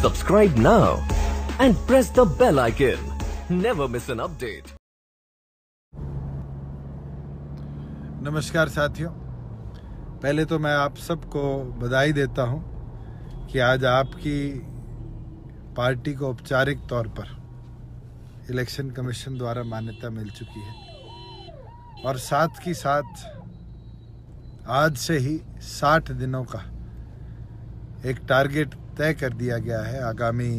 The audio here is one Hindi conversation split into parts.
Subscribe now and press the bell icon. Never miss an update. नमस्कार साथियों, पहले तो मैं आप सबको बधाई देता हूं कि आज आपकी पार्टी को औपचारिक तौर पर इलेक्शन कमीशन द्वारा मान्यता मिल चुकी है और साथ ही साथ आज से ही 60 दिनों का एक टारगेट तय कर दिया गया है आगामी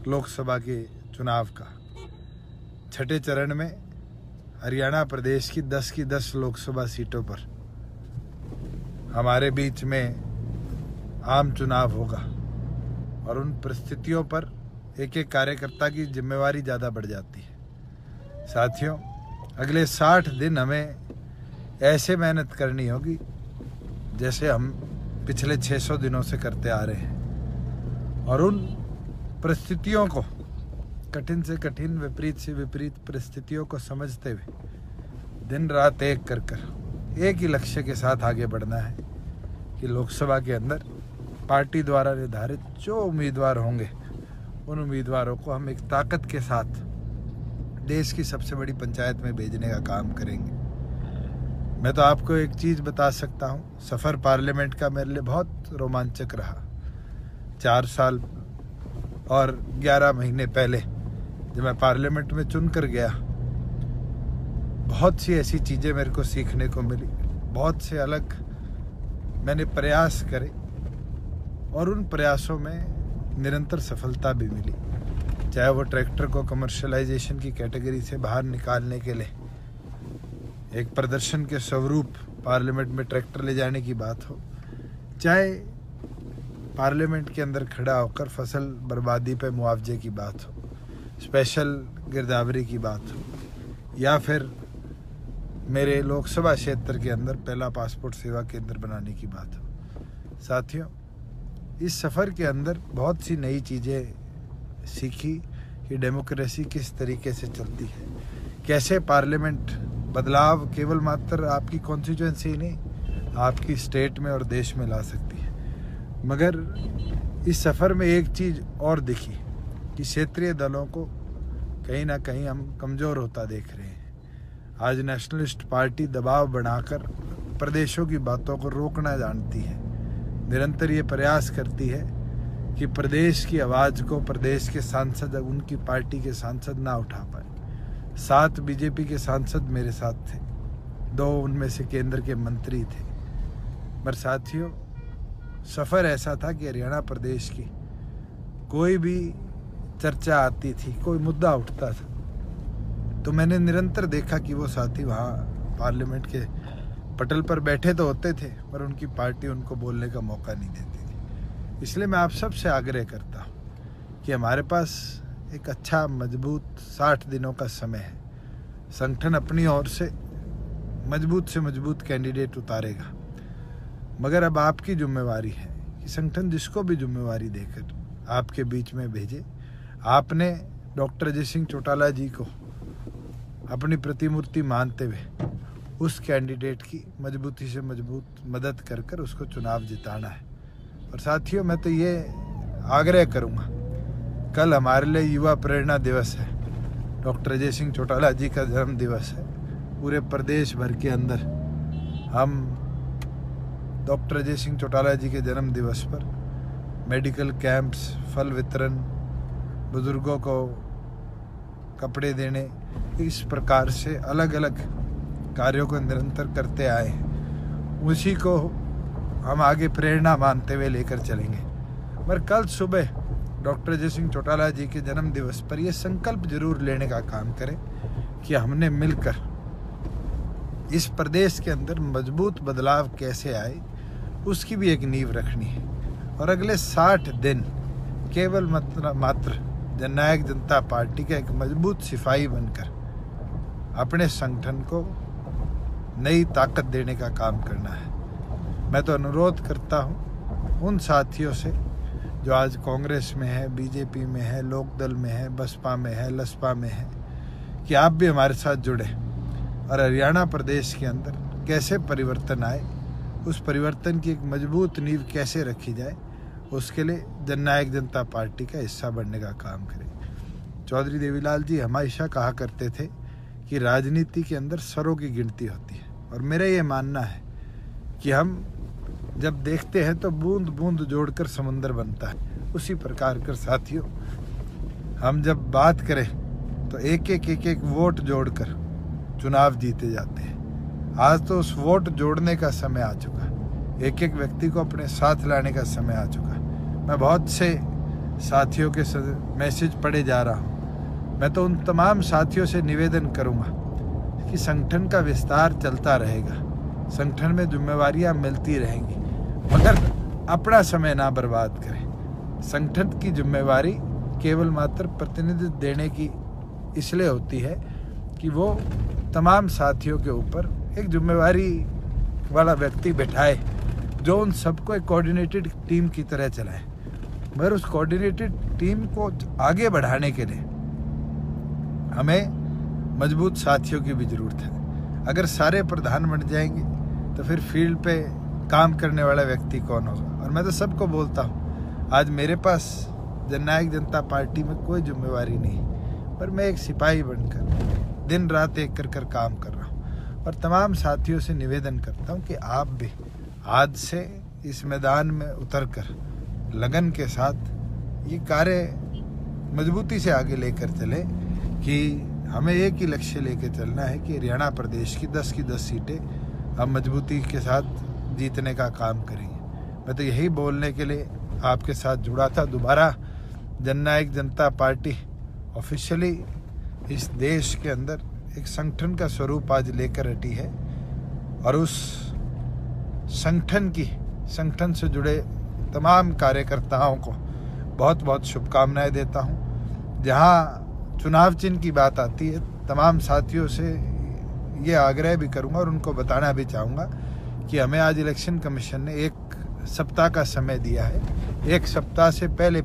लोकसभा के चुनाव का। छठे चरण में हरियाणा प्रदेश की 10 लोकसभा सीटों पर हमारे बीच में आम चुनाव होगा और उन परिस्थितियों पर एक एक कार्यकर्ता की जिम्मेवारी ज़्यादा बढ़ जाती है। साथियों, अगले 60 दिन हमें ऐसे मेहनत करनी होगी जैसे हम पिछले 600 दिनों से करते आ रहे हैं और उन परिस्थितियों को, कठिन से कठिन, विपरीत से विपरीत परिस्थितियों को समझते हुए दिन रात एक कर एक ही लक्ष्य के साथ आगे बढ़ना है कि लोकसभा के अंदर पार्टी द्वारा निर्धारित जो उम्मीदवार होंगे उन उम्मीदवारों को हम एक ताकत के साथ देश की सबसे बड़ी पंचायत में भेजने का काम करेंगे। मैं तो आपको एक चीज़ बता सकता हूँ, सफ़र पार्लियामेंट का मेरे लिए बहुत रोमांचक रहा। 4 साल और 11 महीने पहले जब मैं पार्लियामेंट में चुनकर गया, बहुत सी ऐसी चीज़ें मेरे को सीखने को मिली, बहुत से अलग मैंने प्रयास करे और उन प्रयासों में निरंतर सफलता भी मिली। चाहे वो ट्रैक्टर को कमर्शलाइजेशन की कैटेगरी से बाहर निकालने के लिए एक प्रदर्शन के स्वरूप पार्लियामेंट में ट्रैक्टर ले जाने की बात हो, चाहे पार्लियामेंट के अंदर खड़ा होकर फसल बर्बादी पे मुआवजे की बात हो, स्पेशल गिरदावरी की बात हो, या फिर मेरे लोकसभा क्षेत्र के अंदर पहला पासपोर्ट सेवा केंद्र बनाने की बात हो। साथियों, इस सफ़र के अंदर बहुत सी नई चीज़ें सीखी कि डेमोक्रेसी किस तरीके से चलती है, कैसे पार्लियामेंट बदलाव केवल मात्र आपकी कॉन्स्टिट्यूएंसी नहीं, आपकी स्टेट में और देश में ला सकती है। मगर इस सफ़र में एक चीज़ और दिखी कि क्षेत्रीय दलों को कहीं ना कहीं हम कमज़ोर होता देख रहे हैं। आज नेशनलिस्ट पार्टी दबाव बनाकर प्रदेशों की बातों को रोकना जानती है, निरंतर ये प्रयास करती है कि प्रदेश की आवाज़ को प्रदेश के सांसद, उनकी पार्टी के सांसद ना उठा पाए। 7 बीजेपी के सांसद मेरे साथ थे, 2 उनमें से केंद्र के मंत्री थे। पर साथियों, सफ़र ऐसा था कि हरियाणा प्रदेश की कोई भी चर्चा आती थी, कोई मुद्दा उठता था, तो मैंने निरंतर देखा कि वो साथी वहाँ पार्लियामेंट के पटल पर बैठे तो होते थे पर उनकी पार्टी उनको बोलने का मौका नहीं देती थी। इसलिए मैं आप सब से आग्रह करता हूँ कि हमारे पास एक अच्छा मजबूत 60 दिनों का समय है। संगठन अपनी ओर से मजबूत कैंडिडेट उतारेगा, मगर अब आपकी जिम्मेवारी है कि संगठन जिसको भी जिम्मेवारी देकर आपके बीच में भेजे। आपने डॉक्टर अजय सिंह चौटाला जी को अपनी प्रतिमूर्ति मानते हुए उस कैंडिडेट की मजबूती से मजबूत मदद कर उसको चुनाव जिताना है। और साथियों, मैं तो ये आग्रह करूँगा, कल हमारे लिए युवा प्रेरणा दिवस है, डॉक्टर अजय सिंह चौटाला जी का जन्म दिवस है। पूरे प्रदेश भर के अंदर हम डॉक्टर अजय सिंह चौटाला जी के जन्म दिवस पर मेडिकल कैंप्स, फल वितरण, बुजुर्गों को कपड़े देने, इस प्रकार से अलग अलग कार्यों को निरंतर करते आए हैं। उसी को हम आगे प्रेरणा मानते हुए लेकर चलेंगे। मगर कल सुबह डॉक्टर अजय सिंह चौटाला जी के जन्म दिवस पर यह संकल्प जरूर लेने का काम करें कि हमने मिलकर इस प्रदेश के अंदर मजबूत बदलाव कैसे आए उसकी भी एक नींव रखनी है। और अगले 60 दिन केवल मात्र जननायक जनता पार्टी का एक मजबूत सिपाही बनकर अपने संगठन को नई ताकत देने का काम करना है। मैं तो अनुरोध करता हूँ उन साथियों से जो आज कांग्रेस में है, बीजेपी में है, लोकदल में है, बसपा में है, लसपा में है, कि आप भी हमारे साथ जुड़े और हरियाणा प्रदेश के अंदर कैसे परिवर्तन आए, उस परिवर्तन की एक मजबूत नींव कैसे रखी जाए, उसके लिए जननायक जनता पार्टी का हिस्सा बनने का काम करें। चौधरी देवीलाल जी हमेशा कहा करते थे कि राजनीति के अंदर सरों की गिनती होती है, और मेरा ये मानना है कि हम जब देखते हैं तो बूंद बूंद जोड़कर समुंदर बनता है। उसी प्रकार कर साथियों, हम जब बात करें तो एक एक वोट जोड़कर चुनाव जीते जाते हैं। आज तो उस वोट जोड़ने का समय आ चुका, एक एक व्यक्ति को अपने साथ लाने का समय आ चुका। मैं बहुत से साथियों के मैसेज पढ़े जा रहा हूँ। मैं तो उन तमाम साथियों से निवेदन करूँगा कि संगठन का विस्तार चलता रहेगा, संगठन में जिम्मेवारियाँ मिलती रहेंगी, मगर अपना समय ना बर्बाद करें। संगठन की जिम्मेवारी केवल मात्र प्रतिनिधित्व देने की इसलिए होती है कि वो तमाम साथियों के ऊपर एक जिम्मेवारी वाला व्यक्ति बैठाए जो उन सबको एक कोऑर्डिनेटेड टीम की तरह चलाए। मगर उस कोऑर्डिनेटेड टीम को आगे बढ़ाने के लिए हमें मजबूत साथियों की भी जरूरत है। अगर सारे प्रधान बन जाएंगे तो फिर फील्ड पे काम करने वाला व्यक्ति कौन होगा? और मैं तो सबको बोलता हूँ, आज मेरे पास जननायक जनता पार्टी में कोई जिम्मेवारी नहीं, पर मैं एक सिपाही बनकर दिन रात एक कर काम कर रहा हूँ। और तमाम साथियों से निवेदन करता हूँ कि आप भी आज से इस मैदान में उतरकर लगन के साथ ये कार्य मजबूती से आगे लेकर चले कि हमें एक ही लक्ष्य लेकर चलना है कि हरियाणा प्रदेश की 10 सीटें हम मजबूती के साथ जीतने का काम करेंगे। मैं तो यही बोलने के लिए आपके साथ जुड़ा था। दोबारा जननायक जनता पार्टी ऑफिशियली इस देश के अंदर एक संगठन का स्वरूप आज लेकर हटी है, और उस संगठन से जुड़े तमाम कार्यकर्ताओं को बहुत बहुत शुभकामनाएं देता हूं। जहां चुनाव चिन्ह की बात आती है, तमाम साथियों से ये आग्रह भी करूंगा और उनको बताना भी चाहूँगा कि हमें आज इलेक्शन कमीशन ने 1 सप्ताह का समय दिया है। 1 सप्ताह से पहले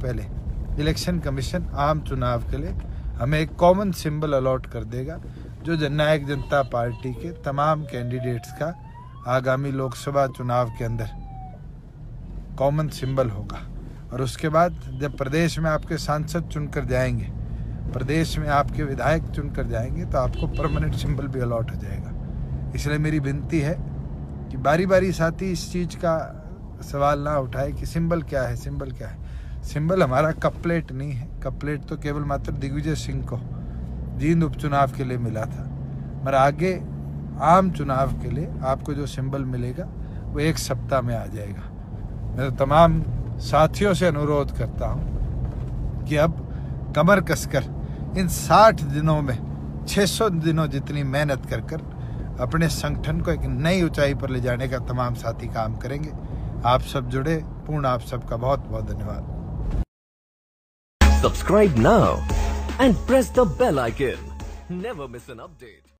इलेक्शन कमीशन आम चुनाव के लिए हमें एक कॉमन सिंबल अलॉट कर देगा, जो जननायक जनता पार्टी के तमाम कैंडिडेट्स का आगामी लोकसभा चुनाव के अंदर कॉमन सिंबल होगा। और उसके बाद जब प्रदेश में आपके सांसद चुनकर जाएंगे, प्रदेश में आपके विधायक चुनकर जाएंगे, तो आपको परमानेंट सिंबल भी अलॉट हो जाएगा। इसलिए मेरी विनती है कि बारी बारी साथी इस चीज़ का सवाल ना उठाए कि सिंबल क्या है, सिंबल क्या है। सिंबल हमारा कप प्लेट नहीं है। कप प्लेट तो केवल मात्र दिग्विजय सिंह को जींद उपचुनाव के लिए मिला था, मगर आगे आम चुनाव के लिए आपको जो सिंबल मिलेगा वो 1 सप्ताह में आ जाएगा। मैं तो तमाम साथियों से अनुरोध करता हूँ कि अब कमर कसकर इन 60 दिनों में 600 दिनों जितनी मेहनत कर अपने संगठन को एक नई ऊंचाई पर ले जाने का तमाम साथी काम करेंगे। आप सब जुड़े, पूर्ण आप सबका बहुत बहुत धन्यवाद। Subscribe now and press the bell icon. Never miss an update.